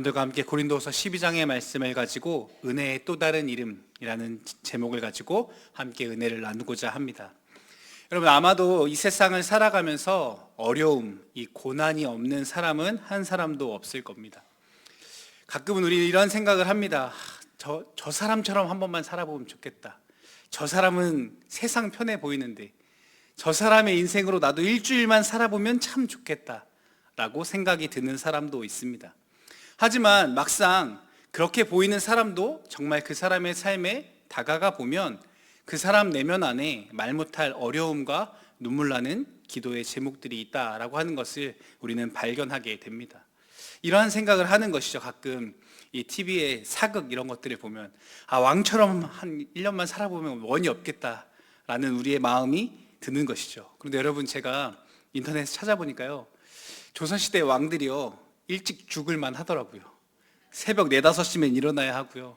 여러분들과 함께 고린도후서 12장의 말씀을 가지고 은혜의 또 다른 이름이라는 제목을 가지고 함께 은혜를 나누고자 합니다. 여러분, 아마도 이 세상을 살아가면서 어려움, 이 고난이 없는 사람은 한 사람도 없을 겁니다. 가끔은 우리 이런 생각을 합니다. 저 사람처럼 한 번만 살아보면 좋겠다. 저 사람은 세상 편해 보이는데 저 사람의 인생으로 나도 일주일만 살아보면 참 좋겠다 라고 생각이 드는 사람도 있습니다. 하지만 막상 그렇게 보이는 사람도 정말 그 사람의 삶에 다가가 보면 그 사람 내면 안에 말 못할 어려움과 눈물 나는 기도의 제목들이 있다라고 하는 것을 우리는 발견하게 됩니다. 이러한 생각을 하는 것이죠. 가끔 이 TV에 사극 이런 것들을 보면 왕처럼 한 1년만 살아보면 원이 없겠다라는 우리의 마음이 드는 것이죠. 그런데 여러분, 제가 인터넷에 찾아보니까요, 조선시대 왕들이요 일찍 죽을만 하더라고요. 새벽 4, 5시면 일어나야 하고요,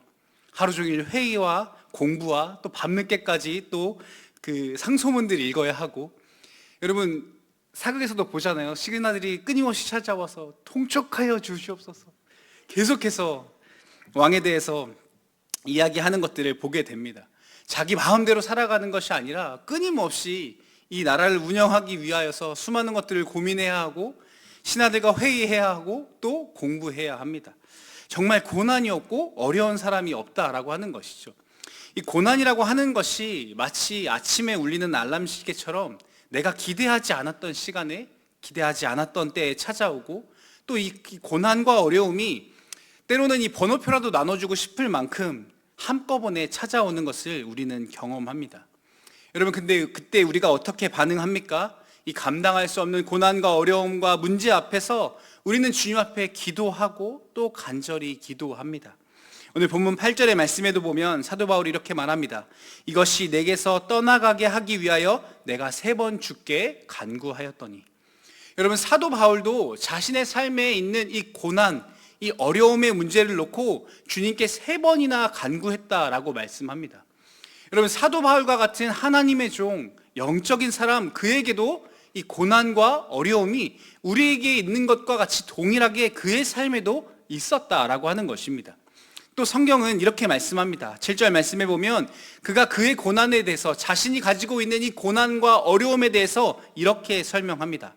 하루 종일 회의와 공부와 또 밤늦게까지 또 그 상소문들 읽어야 하고, 여러분 사극에서도 보잖아요. 시그나들이 끊임없이 찾아와서 통촉하여 주시옵소서 계속해서 왕에 대해서 이야기하는 것들을 보게 됩니다. 자기 마음대로 살아가는 것이 아니라 끊임없이 이 나라를 운영하기 위하여서 수많은 것들을 고민해야 하고 신하들과 회의해야 하고 또 공부해야 합니다. 정말 고난이 없고 어려운 사람이 없다라고 하는 것이죠. 이 고난이라고 하는 것이 마치 아침에 울리는 알람 시계처럼 내가 기대하지 않았던 시간에, 기대하지 않았던 때에 찾아오고, 또 이 고난과 어려움이 때로는 이 번호표라도 나눠주고 싶을 만큼 한꺼번에 찾아오는 것을 우리는 경험합니다. 여러분, 근데 그때 우리가 어떻게 반응합니까? 이 감당할 수 없는 고난과 어려움과 문제 앞에서 우리는 주님 앞에 기도하고 또 간절히 기도합니다. 오늘 본문 8절의 말씀에도 보면 사도 바울이 이렇게 말합니다. 이것이 내게서 떠나가게 하기 위하여 내가 3번 주께 간구하였더니. 여러분, 사도 바울도 자신의 삶에 있는 이 고난, 이 어려움의 문제를 놓고 주님께 3번이나 간구했다라고 말씀합니다. 여러분, 사도 바울과 같은 하나님의 종, 영적인 사람, 그에게도 이 고난과 어려움이 우리에게 있는 것과 같이 동일하게 그의 삶에도 있었다라고 하는 것입니다. 또 성경은 이렇게 말씀합니다. 7절 말씀해 보면 그가 그의 고난에 대해서, 자신이 가지고 있는 이 고난과 어려움에 대해서 이렇게 설명합니다.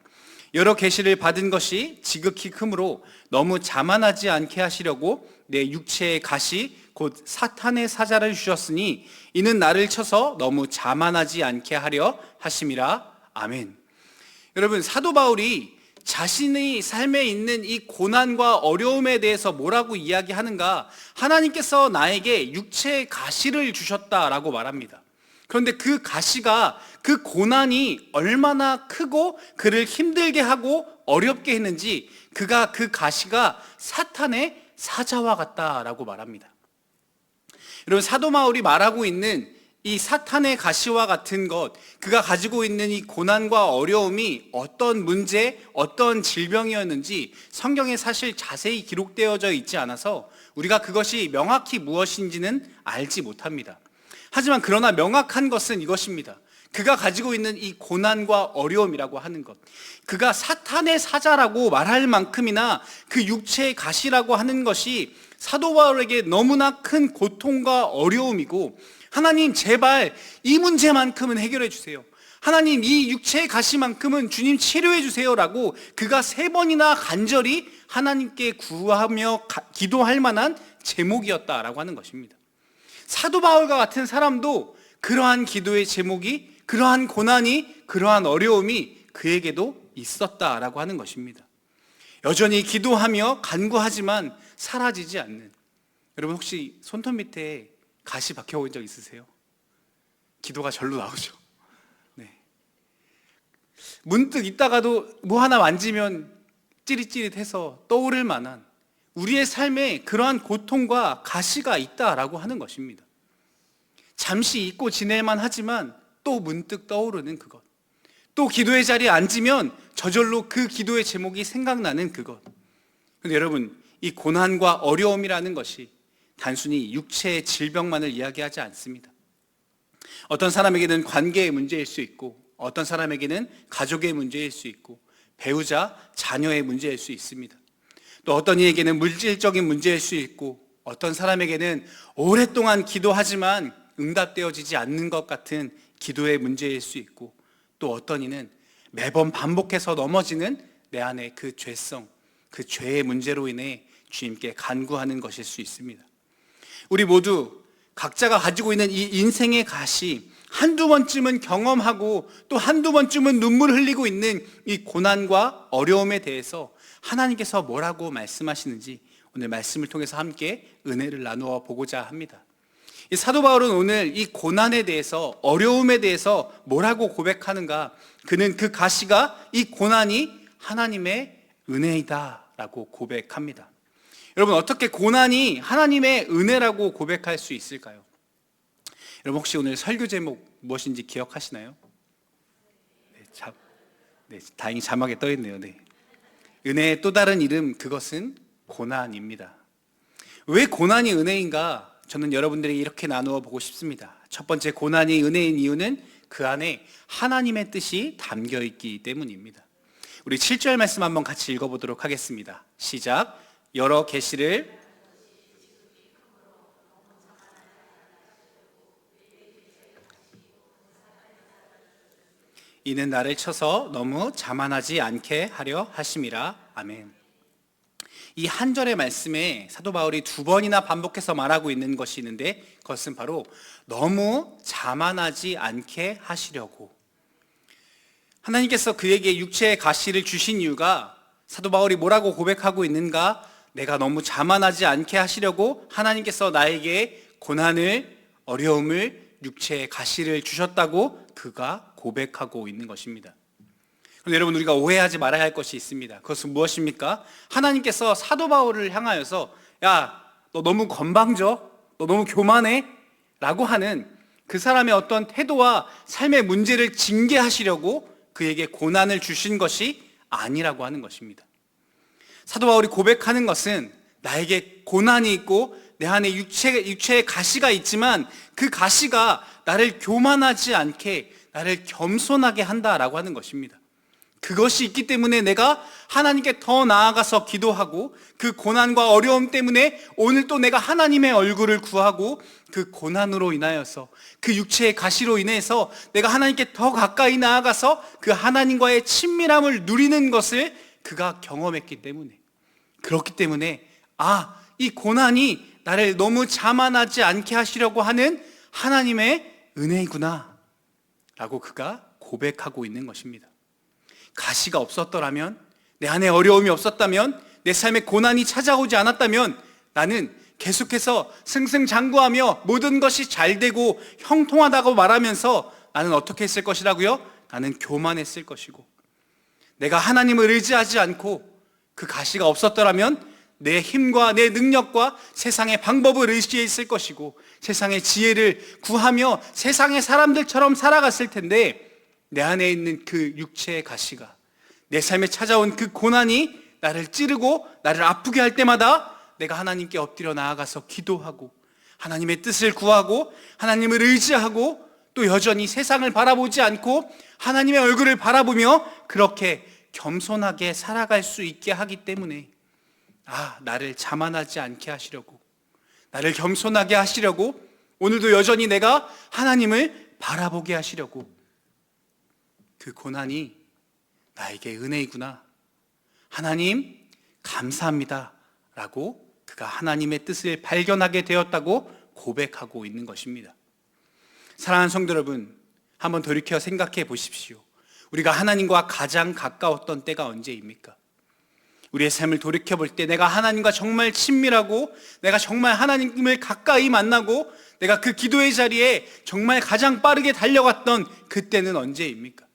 여러 계시를 받은 것이 지극히 크므로 너무 자만하지 않게 하시려고 내 육체의 가시 곧 사탄의 사자를 주셨으니 이는 나를 쳐서 너무 자만하지 않게 하려 하심이라. 아멘. 여러분, 사도 바울이 자신의 삶에 있는 이 고난과 어려움에 대해서 뭐라고 이야기하는가? 하나님께서 나에게 육체의 가시를 주셨다라고 말합니다. 그런데 그 가시가, 그 고난이 얼마나 크고 그를 힘들게 하고 어렵게 했는지, 그가 그 가시가 사탄의 사자와 같다라고 말합니다. 여러분, 사도 바울이 말하고 있는 이 사탄의 가시와 같은 것, 그가 가지고 있는 이 고난과 어려움이 어떤 문제, 어떤 질병이었는지 성경에 사실 자세히 기록되어져 있지 않아서 우리가 그것이 명확히 무엇인지는 알지 못합니다. 하지만 그러나 명확한 것은 이것입니다. 그가 가지고 있는 이 고난과 어려움이라고 하는 것, 그가 사탄의 사자라고 말할 만큼이나 그 육체의 가시라고 하는 것이 사도 바울에게 너무나 큰 고통과 어려움이고, 하나님 제발 이 문제만큼은 해결해 주세요, 하나님 이 육체의 가시만큼은 주님 치료해 주세요 라고 그가 3번이나 간절히 하나님께 구하며 기도할 만한 제목이었다라고 하는 것입니다. 사도 바울과 같은 사람도 그러한 기도의 제목이, 그러한 고난이, 그러한 어려움이 그에게도 있었다라고 하는 것입니다. 여전히 기도하며 간구하지만 사라지지 않는, 여러분 혹시 손톱 밑에 가시 박혀본 적 있으세요? 기도가 절로 나오죠. 네. 문득 있다가도 뭐 하나 만지면 찌릿찌릿해서 떠오를 만한 우리의 삶에 그러한 고통과 가시가 있다라고 하는 것입니다. 잠시 잊고 지낼만 하지만 또 문득 떠오르는 그것, 또 기도의 자리에 앉으면 저절로 그 기도의 제목이 생각나는 그것. 그런데 여러분, 이 고난과 어려움이라는 것이 단순히 육체의 질병만을 이야기하지 않습니다. 어떤 사람에게는 관계의 문제일 수 있고, 어떤 사람에게는 가족의 문제일 수 있고, 배우자, 자녀의 문제일 수 있습니다. 또 어떤 이에게는 물질적인 문제일 수 있고, 어떤 사람에게는 오랫동안 기도하지만 응답되어지지 않는 것 같은 기도의 문제일 수 있고, 또 어떤 이는 매번 반복해서 넘어지는 내 안의 그 죄성, 그 죄의 문제로 인해 주님께 간구하는 것일 수 있습니다. 우리 모두 각자가 가지고 있는 이 인생의 가시, 한두 번쯤은 경험하고 또 한두 번쯤은 눈물 흘리고 있는 이 고난과 어려움에 대해서 하나님께서 뭐라고 말씀하시는지 오늘 말씀을 통해서 함께 은혜를 나누어 보고자 합니다. 이 사도 바울은 오늘 이 고난에 대해서, 어려움에 대해서 뭐라고 고백하는가? 그는 그 가시가, 이 고난이 하나님의 은혜이다 라고 고백합니다. 여러분, 어떻게 고난이 하나님의 은혜라고 고백할 수 있을까요? 여러분, 혹시 오늘 설교 제목 무엇인지 기억하시나요? 네, 다행히 자막에 떠 있네요. 네. 은혜의 또 다른 이름, 그것은 고난입니다. 왜 고난이 은혜인가? 저는 여러분들에게 이렇게 나누어 보고 싶습니다. 첫 번째, 고난이 은혜인 이유는 그 안에 하나님의 뜻이 담겨 있기 때문입니다. 우리 7절 말씀 한번 같이 읽어보도록 하겠습니다. 시작. 여러 계시를 이는 나를 쳐서 너무 자만하지 않게 하려 하심이라. 아멘. 이 한 절의 말씀에 사도 바울이 두 번이나 반복해서 말하고 있는 것이 있는데, 그것은 바로 너무 자만하지 않게 하시려고. 하나님께서 그에게 육체의 가시를 주신 이유가, 사도 바울이 뭐라고 고백하고 있는가? 내가 너무 자만하지 않게 하시려고 하나님께서 나에게 고난을, 어려움을, 육체의 가시를 주셨다고 그가 고백하고 있는 것입니다. 그런데 여러분, 우리가 오해하지 말아야 할 것이 있습니다. 그것은 무엇입니까? 하나님께서 사도 바울을 향하여서 야, 너 너무 건방져? 너 너무 교만해? 라고 하는 그 사람의 어떤 태도와 삶의 문제를 징계하시려고 그에게 고난을 주신 것이 아니라고 하는 것입니다. 사도 바울이 고백하는 것은 나에게 고난이 있고 내 안에 육체의 가시가 있지만 그 가시가 나를 교만하지 않게, 나를 겸손하게 한다라고 하는 것입니다. 그것이 있기 때문에 내가 하나님께 더 나아가서 기도하고, 그 고난과 어려움 때문에 오늘 또 내가 하나님의 얼굴을 구하고, 그 고난으로 인하여서, 그 육체의 가시로 인해서 내가 하나님께 더 가까이 나아가서 그 하나님과의 친밀함을 누리는 것을 그가 경험했기 때문에, 그렇기 때문에 이 고난이 나를 너무 자만하지 않게 하시려고 하는 하나님의 은혜이구나 라고 그가 고백하고 있는 것입니다. 가시가 없었더라면, 내 안에 어려움이 없었다면, 내 삶에 고난이 찾아오지 않았다면 나는 계속해서 승승장구하며 모든 것이 잘 되고 형통하다고 말하면서 나는 어떻게 했을 것이라고요? 나는 교만했을 것이고, 내가 하나님을 의지하지 않고 그 가시가 없었더라면 내 힘과 내 능력과 세상의 방법을 의지했을 것이고, 세상의 지혜를 구하며 세상의 사람들처럼 살아갔을 텐데, 내 안에 있는 그 육체의 가시가, 내 삶에 찾아온 그 고난이 나를 찌르고 나를 아프게 할 때마다 내가 하나님께 엎드려 나아가서 기도하고 하나님의 뜻을 구하고 하나님을 의지하고 또 여전히 세상을 바라보지 않고 하나님의 얼굴을 바라보며 그렇게 겸손하게 살아갈 수 있게 하기 때문에, 나를 자만하지 않게 하시려고, 나를 겸손하게 하시려고, 오늘도 여전히 내가 하나님을 바라보게 하시려고, 그 고난이 나에게 은혜이구나, 하나님 감사합니다 라고 그가 하나님의 뜻을 발견하게 되었다고 고백하고 있는 것입니다. 사랑하는 성도 여러분, 한번 돌이켜 생각해 보십시오. 우리가 하나님과 가장 가까웠던 때가 언제입니까? 우리의 삶을 돌이켜볼 때 내가 하나님과 정말 친밀하고, 내가 정말 하나님을 가까이 만나고, 내가 그 기도의 자리에 정말 가장 빠르게 달려갔던 그때는 언제입니까?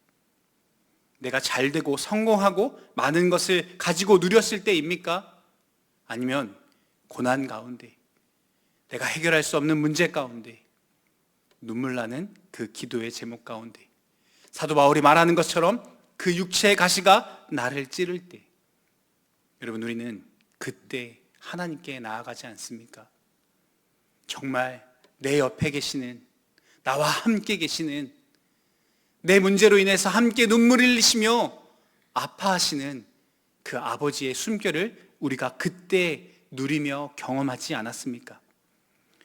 내가 잘되고 성공하고 많은 것을 가지고 누렸을 때입니까? 아니면 고난 가운데, 내가 해결할 수 없는 문제 가운데, 눈물 나는 그 기도의 제목 가운데, 사도 바울이 말하는 것처럼 그 육체의 가시가 나를 찌를 때, 여러분, 우리는 그때 하나님께 나아가지 않습니까? 정말 내 옆에 계시는, 나와 함께 계시는, 내 문제로 인해서 함께 눈물을 흘리시며 아파하시는 그 아버지의 숨결을 우리가 그때 누리며 경험하지 않았습니까?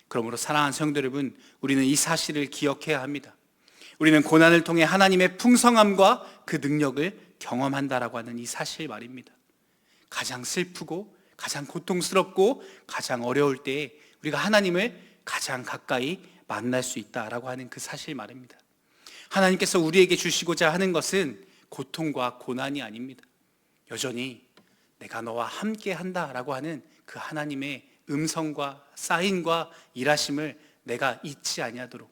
그러므로 사랑하는 성도 여러분, 우리는 이 사실을 기억해야 합니다. 우리는 고난을 통해 하나님의 풍성함과 그 능력을 경험한다라고 하는 이 사실 말입니다. 가장 슬프고 가장 고통스럽고 가장 어려울 때에 우리가 하나님을 가장 가까이 만날 수 있다라고 하는 그 사실 말입니다. 하나님께서 우리에게 주시고자 하는 것은 고통과 고난이 아닙니다. 여전히 내가 너와 함께 한다라고 하는 그 하나님의 음성과 사인과 일하심을 내가 잊지 아니하도록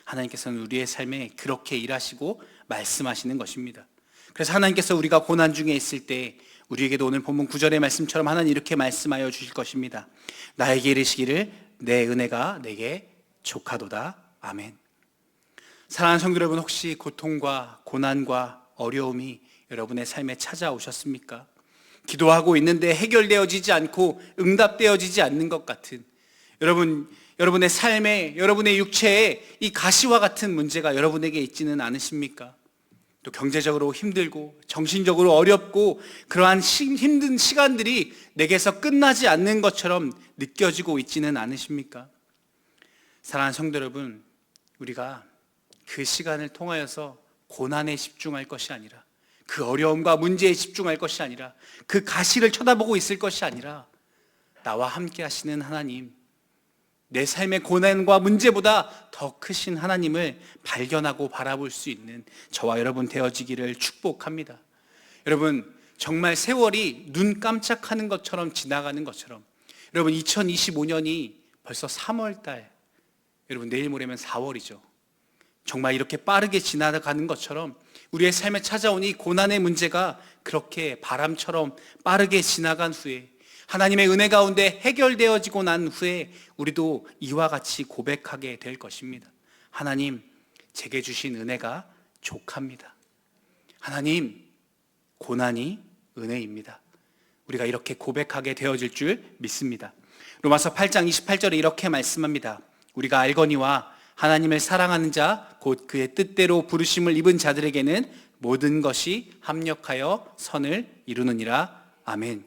하나님께서는 우리의 삶에 그렇게 일하시고 말씀하시는 것입니다. 그래서 하나님께서 우리가 고난 중에 있을 때 우리에게도 오늘 본문 9절의 말씀처럼 하나님 이렇게 말씀하여 주실 것입니다. 나에게 이르시기를 내 은혜가 내게 족하도다. 아멘. 사랑하는 성도 여러분, 혹시 고통과 고난과 어려움이 여러분의 삶에 찾아오셨습니까? 기도하고 있는데 해결되어지지 않고 응답되어지지 않는 것 같은 여러분의 삶에, 여러분의 육체에 이 가시와 같은 문제가 여러분에게 있지는 않으십니까? 또 경제적으로 힘들고 정신적으로 어렵고 그러한 힘든 시간들이 내게서 끝나지 않는 것처럼 느껴지고 있지는 않으십니까? 사랑하는 성도 여러분, 우리가 그 시간을 통하여서 고난에 집중할 것이 아니라, 그 어려움과 문제에 집중할 것이 아니라, 그 가시를 쳐다보고 있을 것이 아니라 나와 함께 하시는 하나님, 내 삶의 고난과 문제보다 더 크신 하나님을 발견하고 바라볼 수 있는 저와 여러분 되어지기를 축복합니다. 여러분, 정말 세월이 눈 깜짝하는 것처럼 지나가는 것처럼, 여러분 2025년이 벌써 3월달, 여러분 내일 모레면 4월이죠. 정말 이렇게 빠르게 지나가는 것처럼 우리의 삶에 찾아온 이 고난의 문제가 그렇게 바람처럼 빠르게 지나간 후에, 하나님의 은혜 가운데 해결되어지고 난 후에 우리도 이와 같이 고백하게 될 것입니다. 하나님, 제게 주신 은혜가 족합니다. 하나님, 고난이 은혜입니다. 우리가 이렇게 고백하게 되어질 줄 믿습니다. 로마서 8장 28절에 이렇게 말씀합니다. 우리가 알거니와 하나님을 사랑하는 자, 곧 그의 뜻대로 부르심을 입은 자들에게는 모든 것이 합력하여 선을 이루느니라. 아멘.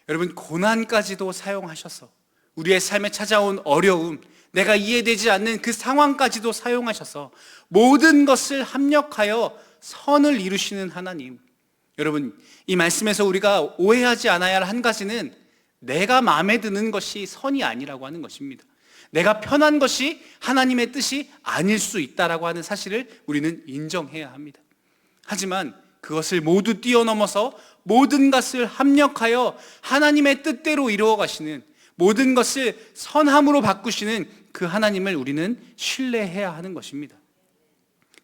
여러분, 고난까지도 사용하셔서, 우리의 삶에 찾아온 어려움, 내가 이해되지 않는 그 상황까지도 사용하셔서 모든 것을 합력하여 선을 이루시는 하나님. 여러분, 이 말씀에서 우리가 오해하지 않아야 할 한 가지는 내가 마음에 드는 것이 선이 아니라고 하는 것입니다. 내가 편한 것이 하나님의 뜻이 아닐 수 있다라고 하는 사실을 우리는 인정해야 합니다. 하지만 그것을 모두 뛰어넘어서 모든 것을 합력하여 하나님의 뜻대로 이루어 가시는, 모든 것을 선함으로 바꾸시는 그 하나님을 우리는 신뢰해야 하는 것입니다.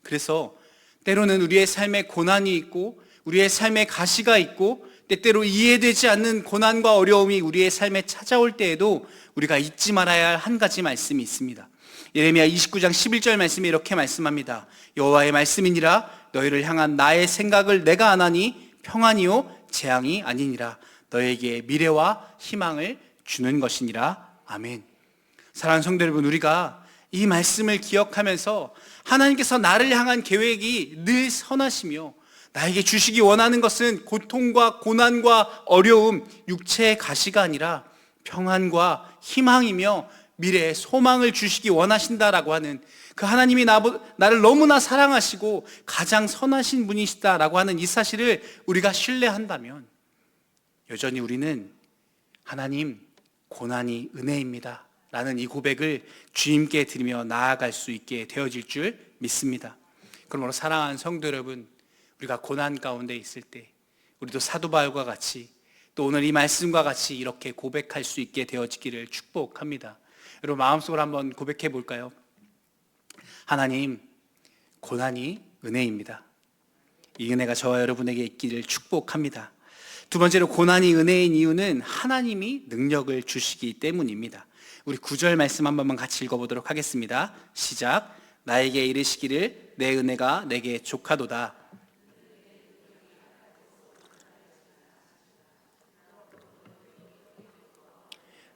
그래서 때로는 우리의 삶에 고난이 있고 우리의 삶에 가시가 있고 때때로 이해되지 않는 고난과 어려움이 우리의 삶에 찾아올 때에도 우리가 잊지 말아야 할 한 가지 말씀이 있습니다. 예레미야 29장 11절 말씀에 이렇게 말씀합니다. 여호와의 말씀이니라. 너희를 향한 나의 생각을 내가 아나니 평안이요 재앙이 아니니라. 너에게 미래와 희망을 주는 것이니라. 아멘. 사랑하는 성도 여러분, 우리가 이 말씀을 기억하면서 하나님께서 나를 향한 계획이 늘 선하시며 나에게 주시기 원하는 것은 고통과 고난과 어려움, 육체의 가시가 아니라 평안과 희망이며 미래의 소망을 주시기 원하신다라고 하는 그 하나님이 나를 너무나 사랑하시고 가장 선하신 분이시다라고 하는 이 사실을 우리가 신뢰한다면 여전히 우리는 하나님, 고난이 은혜입니다 라는 이 고백을 주님께 드리며 나아갈 수 있게 되어질 줄 믿습니다. 그러므로 사랑하는 성도 여러분, 우리가 고난 가운데 있을 때 우리도 사도 바울과 같이 또 오늘 이 말씀과 같이 이렇게 고백할 수 있게 되어지기를 축복합니다. 여러분, 마음속으로 한번 고백해 볼까요? 하나님, 고난이 은혜입니다. 이 은혜가 저와 여러분에게 있기를 축복합니다. 두 번째로, 고난이 은혜인 이유는 하나님이 능력을 주시기 때문입니다. 우리 9절 말씀 한 번만 같이 읽어보도록 하겠습니다. 시작. 나에게 이르시기를 내 은혜가 내게 족하도다.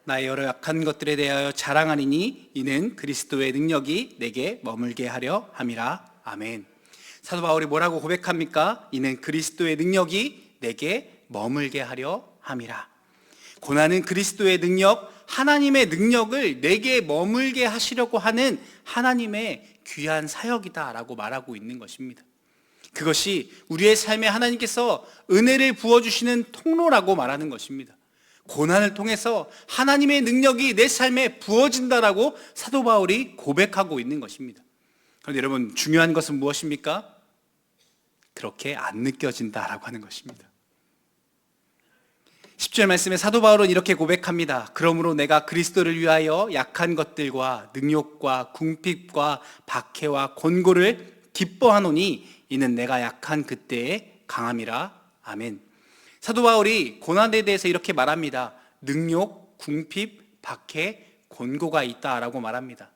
나의 여러 약한 것들에 대하여 자랑하리니 이는 그리스도의 능력이 내게 머물게 하려 함이라. 아멘. 사도 바울이 뭐라고 고백합니까? 이는 그리스도의 능력이 내게 머물게 하려 함이라. 고난은 그리스도의 능력, 하나님의 능력을 내게 머물게 하시려고 하는 하나님의 귀한 사역이다 라고 말하고 있는 것입니다. 그것이 우리의 삶에 하나님께서 은혜를 부어주시는 통로라고 말하는 것입니다. 고난을 통해서 하나님의 능력이 내 삶에 부어진다라고 사도 바울이 고백하고 있는 것입니다. 그런데 여러분, 중요한 것은 무엇입니까? 그렇게 안 느껴진다라고 하는 것입니다. 10절 말씀에 사도 바울은 이렇게 고백합니다. 그러므로 내가 그리스도를 위하여 약한 것들과 능욕과 궁핍과 박해와 곤고를 기뻐하노니 이는 내가 약한 그때의 강함이라. 아멘. 사도 바울이 고난에 대해서 이렇게 말합니다. 능욕, 궁핍, 박해, 곤고가 있다라고 말합니다.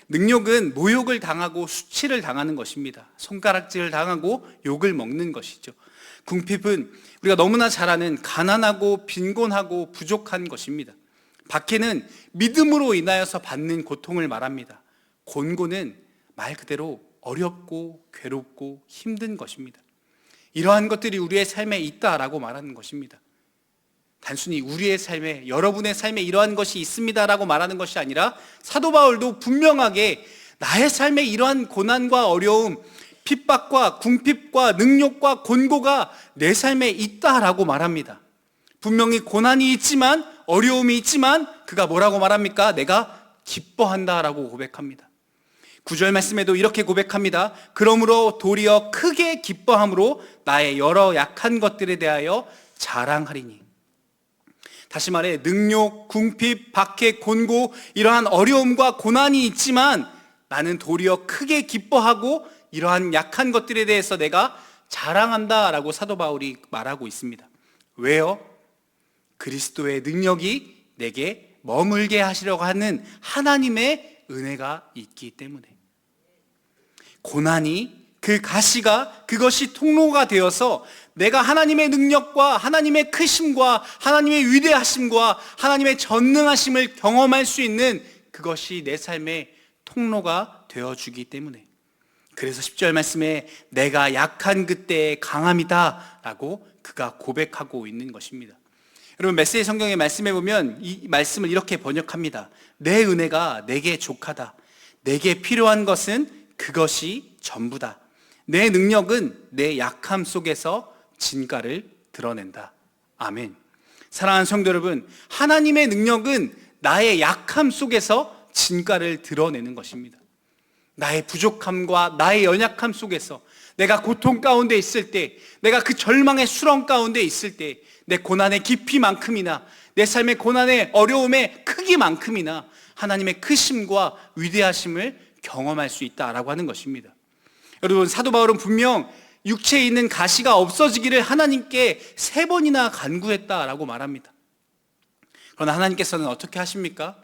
능욕은 모욕을 당하고 수치를 당하는 것입니다. 손가락질을 당하고 욕을 먹는 것이죠. 궁핍은 우리가 너무나 잘 아는 가난하고 빈곤하고 부족한 것입니다. 박해는 믿음으로 인하여서 받는 고통을 말합니다. 곤고는 말 그대로 어렵고 괴롭고 힘든 것입니다. 이러한 것들이 우리의 삶에 있다라고 말하는 것입니다. 단순히 우리의 삶에, 여러분의 삶에 이러한 것이 있습니다라고 말하는 것이 아니라 사도 바울도 분명하게 나의 삶에 이러한 고난과 어려움, 핍박과 궁핍과 능욕과 곤고가 내 삶에 있다라고 말합니다. 분명히 고난이 있지만, 어려움이 있지만 그가 뭐라고 말합니까? 내가 기뻐한다라고 고백합니다. 9절 말씀에도 이렇게 고백합니다. 그러므로 도리어 크게 기뻐함으로 나의 여러 약한 것들에 대하여 자랑하리니. 다시 말해 능욕, 궁핍, 박해, 곤고 이러한 어려움과 고난이 있지만 나는 도리어 크게 기뻐하고 이러한 약한 것들에 대해서 내가 자랑한다라고 사도 바울이 말하고 있습니다. 왜요? 그리스도의 능력이 내게 머물게 하시려고 하는 하나님의 은혜가 있기 때문에. 고난이, 그 가시가, 그것이 통로가 되어서 내가 하나님의 능력과 하나님의 크심과 하나님의 위대하심과 하나님의 전능하심을 경험할 수 있는 그것이 내 삶의 통로가 되어주기 때문에. 그래서 10절 말씀에 내가 약한 그때의 강함이다 라고 그가 고백하고 있는 것입니다. 여러분, 메시지 성경의 말씀에 보면 이 말씀을 이렇게 번역합니다. 내 은혜가 내게 족하다. 내게 필요한 것은 그것이 전부다. 내 능력은 내 약함 속에서 진가를 드러낸다. 아멘. 사랑하는 성도 여러분, 하나님의 능력은 나의 약함 속에서 진가를 드러내는 것입니다. 나의 부족함과 나의 연약함 속에서 내가 고통 가운데 있을 때, 내가 그 절망의 수렁 가운데 있을 때, 내 고난의 깊이만큼이나 내 삶의 고난의 어려움의 크기만큼이나 하나님의 크심과 위대하심을 경험할 수 있다라고 하는 것입니다. 여러분, 사도 바울은 분명 육체에 있는 가시가 없어지기를 하나님께 3번이나 간구했다라고 말합니다. 그러나 하나님께서는 어떻게 하십니까?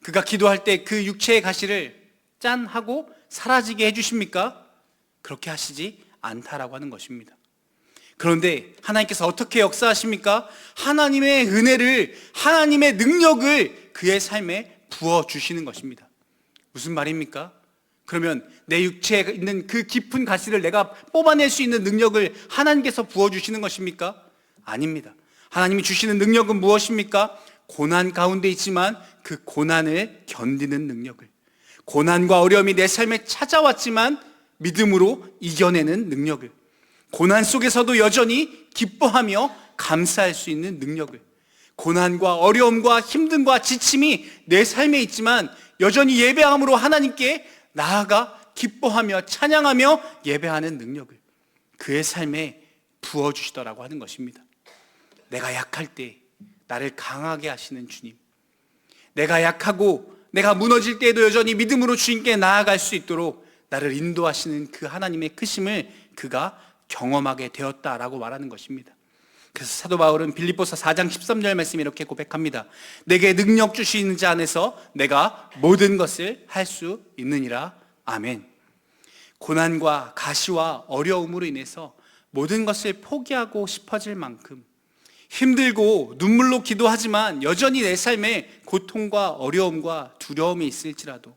그가 기도할 때 그 육체의 가시를 짠 하고 사라지게 해주십니까? 그렇게 하시지 않다라고 하는 것입니다. 그런데 하나님께서 어떻게 역사하십니까? 하나님의 은혜를, 하나님의 능력을 그의 삶에 부어주시는 것입니다. 무슨 말입니까? 그러면 내 육체에 있는 그 깊은 가시를 내가 뽑아낼 수 있는 능력을 하나님께서 부어주시는 것입니까? 아닙니다. 하나님이 주시는 능력은 무엇입니까? 고난 가운데 있지만 그 고난을 견디는 능력을, 고난과 어려움이 내 삶에 찾아왔지만 믿음으로 이겨내는 능력을, 고난 속에서도 여전히 기뻐하며 감사할 수 있는 능력을, 고난과 어려움과 힘듦과 지침이 내 삶에 있지만 여전히 예배함으로 하나님께 나아가 기뻐하며 찬양하며 예배하는 능력을 그의 삶에 부어주시더라고 하는 것입니다. 내가 약할 때 나를 강하게 하시는 주님, 내가 약하고 내가 무너질 때에도 여전히 믿음으로 주님께 나아갈 수 있도록 나를 인도하시는 그 하나님의 크심을 그가 경험하게 되었다라고 말하는 것입니다. 그래서 사도 바울은 빌립보서 4장 13절 말씀에 이렇게 고백합니다. 내게 능력 주시는 자 안에서 내가 모든 것을 할 수 있느니라. 아멘. 고난과 가시와 어려움으로 인해서 모든 것을 포기하고 싶어질 만큼 힘들고 눈물로 기도하지만 여전히 내 삶에 고통과 어려움과 두려움이 있을지라도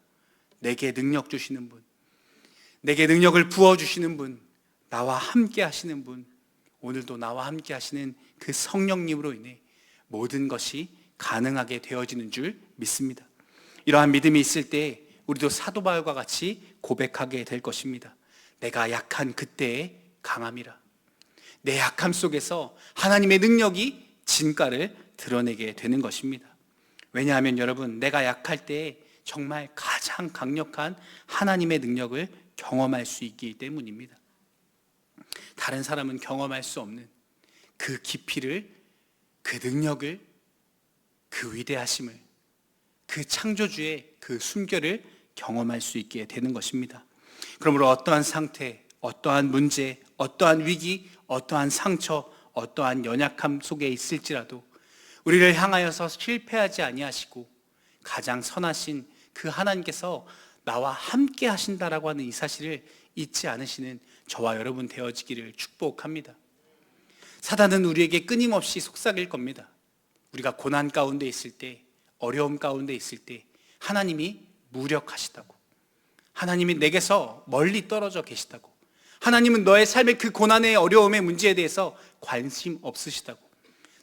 내게 능력 주시는 분, 내게 능력을 부어주시는 분, 나와 함께 하시는 분, 오늘도 나와 함께 하시는 그 성령님으로 인해 모든 것이 가능하게 되어지는 줄 믿습니다. 이러한 믿음이 있을 때 우리도 사도 바울과 같이 고백하게 될 것입니다. 내가 약한 그때에 강함이라. 내 약함 속에서 하나님의 능력이 진가를 드러내게 되는 것입니다. 왜냐하면 여러분, 내가 약할 때 정말 가장 강력한 하나님의 능력을 경험할 수 있기 때문입니다. 다른 사람은 경험할 수 없는 그 깊이를, 그 능력을, 그 위대하심을, 그 창조주의 그 숨결을 경험할 수 있게 되는 것입니다. 그러므로 어떠한 상태, 어떠한 문제, 어떠한 위기, 어떠한 상처, 어떠한 연약함 속에 있을지라도 우리를 향하여서 실패하지 아니하시고 가장 선하신 그 하나님께서 나와 함께 하신다라고 하는 이 사실을 잊지 않으시는 저와 여러분 되어지기를 축복합니다. 사단은 우리에게 끊임없이 속삭일 겁니다. 우리가 고난 가운데 있을 때, 어려움 가운데 있을 때 하나님이 무력하시다고, 하나님이 내게서 멀리 떨어져 계시다고, 하나님은 너의 삶의 그 고난의 어려움의 문제에 대해서 관심 없으시다고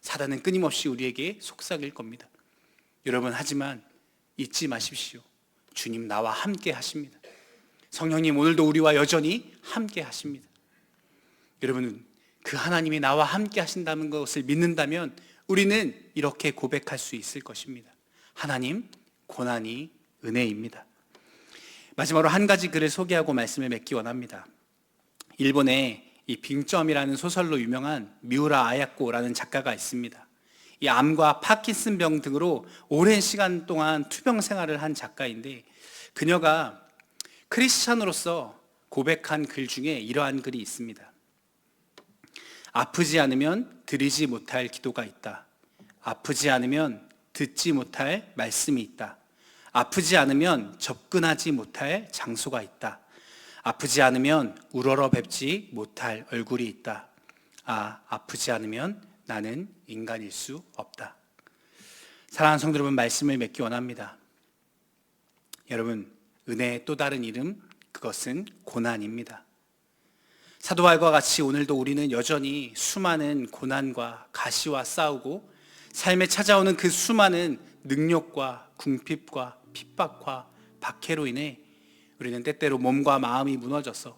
사단은 끊임없이 우리에게 속삭일 겁니다. 여러분, 하지만 잊지 마십시오. 주님 나와 함께 하십니다. 성령님 오늘도 우리와 여전히 함께 하십니다. 여러분은 그 하나님이 나와 함께 하신다는 것을 믿는다면 우리는 이렇게 고백할 수 있을 것입니다. 하나님, 고난이 은혜입니다. 마지막으로 한 가지 글을 소개하고 말씀을 맺기 원합니다. 일본에 이 빙점이라는 소설로 유명한 미우라 아야코라는 작가가 있습니다. 이 암과 파킨슨병 등으로 오랜 시간 동안 투병 생활을 한 작가인데, 그녀가 크리스찬으로서 고백한 글 중에 이러한 글이 있습니다. 아프지 않으면 드리지 못할 기도가 있다. 아프지 않으면 듣지 못할 말씀이 있다. 아프지 않으면 접근하지 못할 장소가 있다. 아프지 않으면 우러러 뵙지 못할 얼굴이 있다. 아프지 않으면 나는 인간일 수 없다. 사랑하는 성도 여러분, 말씀을 맺기 원합니다. 여러분, 은혜의 또 다른 이름, 그것은 고난입니다. 사도 바울과 같이 오늘도 우리는 여전히 수많은 고난과 가시와 싸우고 삶에 찾아오는 그 수많은 능력과 궁핍과 핍박과 박해로 인해 우리는 때때로 몸과 마음이 무너져서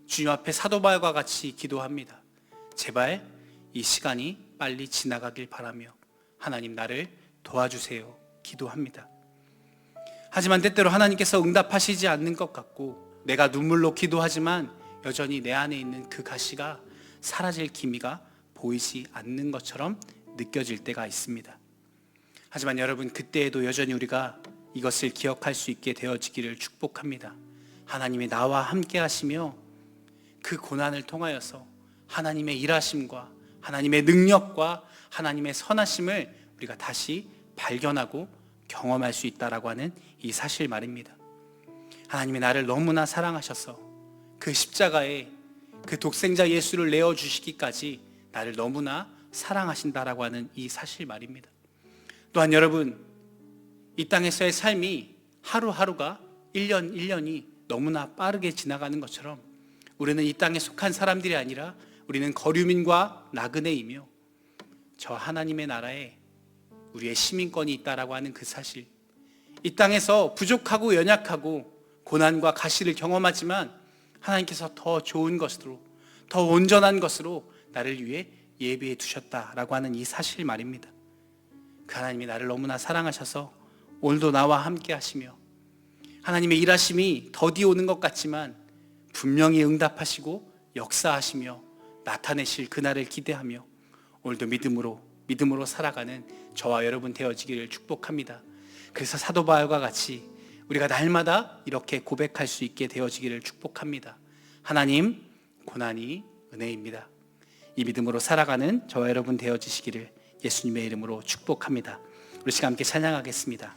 주님 앞에 사도 바울과 같이 기도합니다. 제발 이 시간이 빨리 지나가길 바라며 하나님 나를 도와주세요 기도합니다. 하지만 때때로 하나님께서 응답하시지 않는 것 같고 내가 눈물로 기도하지만 여전히 내 안에 있는 그 가시가 사라질 기미가 보이지 않는 것처럼 느껴질 때가 있습니다. 하지만 여러분, 그때에도 여전히 우리가 이것을 기억할 수 있게 되어지기를 축복합니다. 하나님이 나와 함께 하시며 그 고난을 통하여서 하나님의 일하심과 하나님의 능력과 하나님의 선하심을 우리가 다시 발견하고 경험할 수 있다라고 하는 이 사실 말입니다. 하나님이 나를 너무나 사랑하셔서 그 십자가에 그 독생자 예수를 내어주시기까지 나를 너무나 사랑하신다라고 하는 이 사실 말입니다. 또한 여러분, 이 땅에서의 삶이 하루하루가 1년 1년이 너무나 빠르게 지나가는 것처럼 우리는 이 땅에 속한 사람들이 아니라 우리는 거류민과 나그네이며 저 하나님의 나라에 우리의 시민권이 있다라고 하는 그 사실, 이 땅에서 부족하고 연약하고 고난과 가시를 경험하지만 하나님께서 더 좋은 것으로, 더 온전한 것으로 나를 위해 예비해 두셨다라고 하는 이 사실 말입니다. 그 하나님이 나를 너무나 사랑하셔서 오늘도 나와 함께 하시며 하나님의 일하심이 더디 오는 것 같지만 분명히 응답하시고 역사하시며 나타내실 그날을 기대하며 오늘도 믿음으로 살아가는 저와 여러분 되어지기를 축복합니다. 그래서 사도 바울과 같이 우리가 날마다 이렇게 고백할 수 있게 되어지기를 축복합니다. 하나님, 고난이 은혜입니다. 이 믿음으로 살아가는 저와 여러분 되어지시기를 예수님의 이름으로 축복합니다. 우리 시간 함께 찬양하겠습니다.